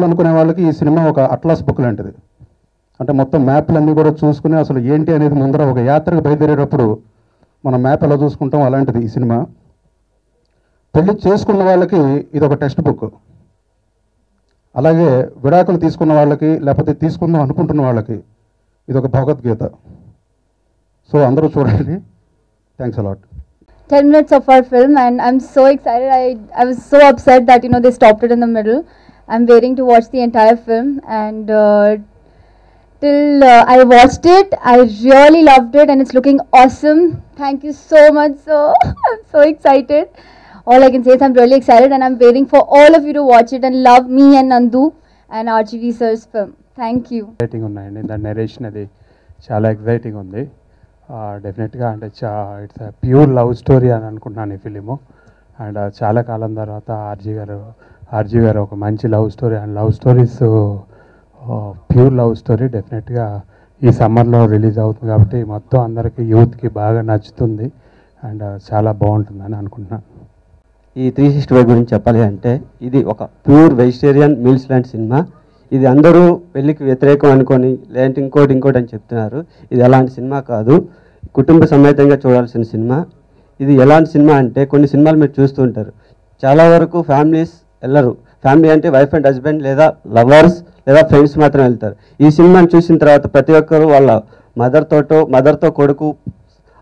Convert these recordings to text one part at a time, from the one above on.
అనుకునే వాళ్ళకి ఈ సినిమా ఒక అట్లాస్ బుక్ లాంటిది. అంటే మొత్తం మ్యాప్లన్నీ కూడా చూసుకుని అసలు ఏంటి అనేది ముందర ఒక యాత్రకు బయలుదేరేటప్పుడు మనం మ్యాప్ ఎలా చూసుకుంటాం అలాంటిది ఈ సినిమా. పెళ్లి చేసుకున్న వాళ్ళకి ఇది ఒక టెక్స్ట్ బుక్, అలాగే విడాకులు తీసుకున్న వాళ్ళకి లేకపోతే తీసుకుందాం అనుకుంటున్న వాళ్ళకి ఇది ఒక భగవద్గీత. సో అందరూ చూడండి. Thanks a lot. 10 minutes of our film and I'm so excited. I was so upset that they stopped it in the middle. I'm waiting to watch the entire film and till I watched it, I really loved it and it's looking awesome. Thank you so much, sir. I'm so excited. All I can say is I'm really excited and I'm waiting for all of you to watch it and love me and Nandu and RGV sir's film. Thank you. Exciting ఉన్నాయండి. దాని narration అది చాలా exciting ఉంది. డెఫినెట్గా అంటే it's pure love story అని అనుకుంటున్నాను ఈ ఫిలిము. అండ్ చాలా కాలం తర్వాత ఆర్జీ గారు ఒక మంచి love story and love stories pure love story డెఫినెట్గా ఈ సమ్మర్లో రిలీజ్ అవుతుంది కాబట్టి మొత్తం అందరికీ యూత్కి బాగా నచ్చుతుంది అండ్ చాలా బాగుంటుందని అనుకుంటున్నాను. ఈ 365 గురించి చెప్పాలి అంటే ఇది ఒక ప్యూర్ వెజిటేరియన్ మీల్స్ లాంటి సినిమా. ఇది అందరూ పెళ్ళికి వ్యతిరేకం అనుకొని లేదంటే ఇంకోటి అని చెప్తున్నారు. ఇది అలాంటి సినిమా కాదు, కుటుంబ సమేతంగా చూడాల్సిన సినిమా. ఇది ఎలాంటి సినిమా అంటే కొన్ని సినిమాలు మీరు చూస్తూ ఉంటారు, చాలా వరకు ఫ్యామిలీస్ వెళ్ళరు. ఫ్యామిలీ అంటే వైఫ్ అండ్ హస్బెండ్ లేదా లవర్స్ లేదా ఫ్రెండ్స్ మాత్రం వెళ్తారు. ఈ సినిమాని చూసిన తర్వాత ప్రతి ఒక్కరు వాళ్ళ మదర్తో కొడుకు,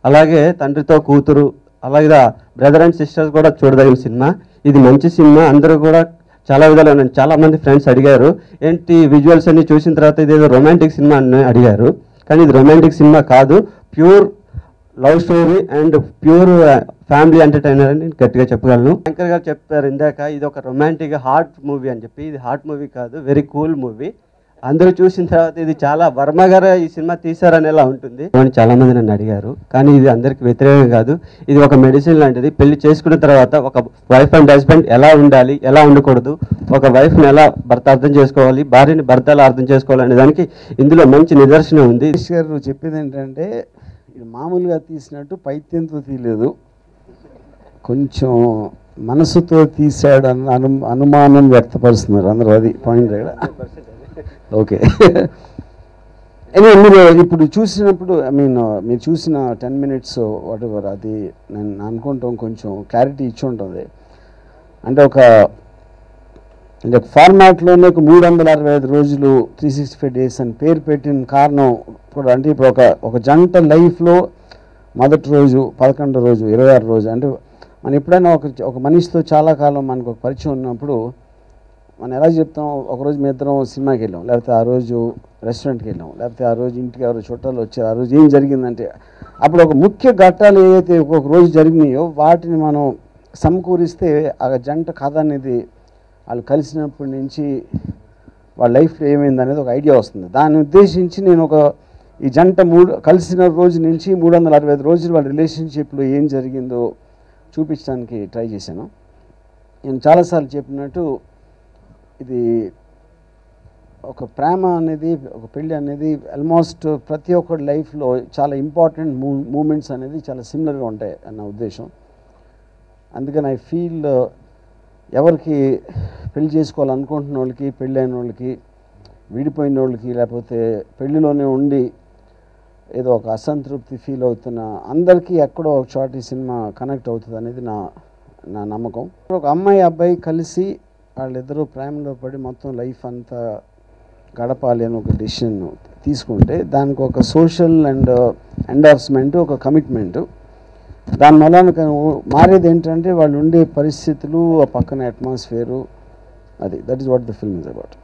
అలాగే తండ్రితో కూతురు, అలాగే బ్రదర్ అండ్ సిస్టర్స్ కూడా చూడదగిన సినిమా. ఇది మంచి సినిమా. అందరూ కూడా చాలా విధాలు చాలామంది ఫ్రెండ్స్ అడిగారు ఏంటి విజువల్స్ అన్ని చూసిన తర్వాత ఇదేదో రొమాంటిక్ సినిమా అని అడిగారు. కానీ ఇది రొమాంటిక్ సినిమా కాదు, pure love story and pure family entertainer అని గట్టిగా చెప్పగలను. శంకర్ గారు చెప్పారు ఇందాక ఇది ఒక రొమాంటిక్ హార్ట్ మూవీ అని చెప్పి. ఇది హార్ట్ మూవీ కాదు, వెరీ కూల్ మూవీ. అందరూ చూసిన తర్వాత ఇది చాలా వర్మ గారు ఈ సినిమా తీశారనేలా ఉంటుంది అని చాలామంది నన్ను అడిగారు. కానీ ఇది అందరికి వ్యతిరేకం కాదు, ఇది ఒక మెడిసిన్ లాంటిది. పెళ్లి చేసుకున్న తర్వాత ఒక వైఫ్ అండ్ హస్బెండ్ ఎలా ఉండాలి, ఎలా ఉండకూడదు, ఒక వైఫ్ని ఎలా భర్త అర్థం చేసుకోవాలి, భార్యని భర్త ఎలా అర్థం చేసుకోవాలి అనే దానికి ఇందులో మంచి నిదర్శనం ఉంది. గారు చెప్పేది ఏంటంటే ఇది మామూలుగా తీసినట్టు పైత్యంతో తీయలేదు, కొంచెం మనసుతో తీసాడన్న అనుమానం వ్యక్తపరుస్తున్నారు అందరూ. అది పాయింట్ దగ్గర. ఓకే, మీరు ఇప్పుడు చూసినప్పుడు మీరు చూసిన 10 minutes వాట్ ఎవర్ అది నేను అనుకుంటాం కొంచెం క్లారిటీ ఇచ్చి ఉంటుంది. అంటే ఒక ఫార్మాట్లోనే ఒక 365 రోజులు 365 days అని పేరు పెట్టిన కారణం కూడా అంటే ఇప్పుడు ఒక జంట లైఫ్లో మొదటి రోజు, 11వ రోజు, 26వ రోజు అంటే మనం ఎప్పుడైనా ఒక మనిషితో చాలా కాలం మనకు ఒక పరిచయం ఉన్నప్పుడు మనం ఎలా చెప్తాం, ఒకరోజు మీ ఇద్దరం సినిమాకి వెళ్ళాం, లేకపోతే ఆ రోజు రెస్టారెంట్కి వెళ్ళాం, లేకపోతే ఆ రోజు ఇంటికి ఎవరు చుట్టాలు వచ్చారు, ఆ రోజు ఏం జరిగిందంటే అప్పుడు ఒక ముఖ్య ఘట్టాలు ఏవైతే ఒక్కొక్క రోజు జరిగినాయో వాటిని మనం సమకూరిస్తే ఆ జంట కథ అనేది వాళ్ళు కలిసినప్పటి నుంచి వాళ్ళ లైఫ్లో ఏమైంది అనేది ఒక ఐడియా వస్తుంది. దాన్ని ఉద్దేశించి నేను ఈ జంట కలిసిన రోజు నుంచి 365 రోజులు వాళ్ళ రిలేషన్షిప్లో ఏం జరిగిందో చూపించడానికి ట్రై చేశాను. నేను చాలాసార్లు చెప్పినట్టు ఇది ఒక ప్రేమ అనేది, ఒక పెళ్ళి అనేది ఆల్మోస్ట్ ప్రతి ఒక్కరి లైఫ్లో చాలా ఇంపార్టెంట్ మూమెంట్స్ అనేది చాలా సిమిలర్గా ఉంటాయి అన్న ఉద్దేశం. అందుకని ఐ ఫీల్ ఎవరికి పెళ్లి చేసుకోవాలనుకుంటున్న వాళ్ళకి, పెళ్ళైన వాళ్ళకి, విడిపోయిన వాళ్ళకి, లేకపోతే పెళ్ళిలోనే ఉండి ఏదో ఒక అసంతృప్తి ఫీల్ అవుతున్న అందరికీ ఎక్కడో ఒక చోట ఈ సినిమా కనెక్ట్ అవుతుంది అనేది నా నమ్మకం. ఒక అమ్మాయి అబ్బాయి కలిసి వాళ్ళిద్దరూ ప్రేమలో పడి మొత్తం లైఫ్ అంతా గడపాలి అని ఒక డెసిషన్ తీసుకుంటే దానికి ఒక సోషల్ అండ్ ఎండార్స్మెంట్, ఒక కమిట్మెంటు, దానివల్ల మారేది ఏంటంటే వాళ్ళు ఉండే పరిస్థితులు, ఆ పక్కన అట్మాస్ఫియరు, అది that is what the film is about.